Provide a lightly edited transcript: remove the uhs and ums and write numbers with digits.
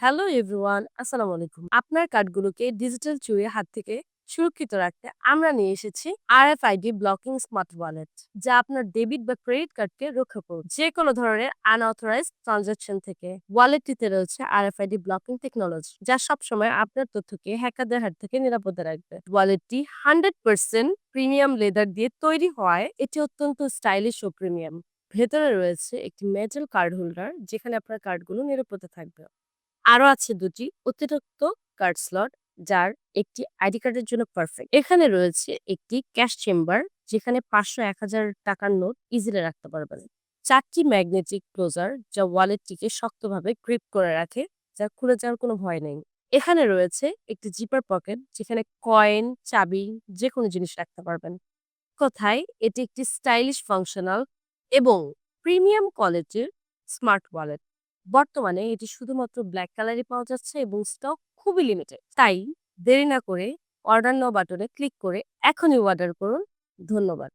Hello everyone, আসসালামু আলাইকুম। আপনার কার্ডগুলোকে ডিজিটাল চুরির হাত থেকে সুরক্ষিত রাখতে আমরা নিয়ে এসেছি আরএফআইডি ব্লকিং স্মার্ট ওয়ালেট, যা আপনার ডেবিট বা ক্রেডিট কার্ডকে রক্ষা করবে যে কোনো ধরনের আনঅথরাইজড ট্রানজাকশন থেকে। ওয়ালেটটিতে রয়েছে আরএফআইডি ব্লকিং টেকনোলজি, যা সবসময় আপনার তথ্যকে হ্যাকারদের হাত থেকে নিরাপদে রাখবে। ওয়ালেটটি 100% প্রিমিয়াম লেদার দিয়ে তৈরি হওয়ায় এটি অত্যন্ত স্টাইলিশ ও প্রিমিয়াম। ভেতরে রয়েছে একটি মেটাল কার্ড হোল্ডার, যেখানে আপনার কার্ডগুলো নিরাপদে থাকবে। আরো আছে দুটি অতিরিক্ত কার্ড স্লট, যার একটি আইডি কার্ডের জন্য পারফেক্ট। এখানে রয়েছে একটি ক্যাশ চেম্বার, যেখানে ৫০০-১,০০০ টাকার নোট ইজিলি রাখতে পারবেন। ৪টি ম্যাগনেটিক ক্লোজার, যা ওয়ালেটটিকে শক্তভাবে গ্রিপ করে রাখে, যা খুলে যাওয়ার কোনো ভয় নেই। এখানে রয়েছে একটি জিপার পকেট, যেখানে কয়েন, চাবি, যেকোনো জিনিস রাখতে পারবেন। কথায় এটি একটি স্টাইলিশ, ফাংশনাল এবং প্রিমিয়াম কোয়ালিটির স্মার্ট ওয়ালেট। বর্তমানে এটি শুধুমাত্র ব্ল্যাক কালারই পাওয়া যাচ্ছে এবং স্টক খুবই লিমিটেড। তাই দেরি না করে অর্ডার নাও বাটনে ক্লিক করে এখনই অর্ডার করুন। ধন্যবাদ।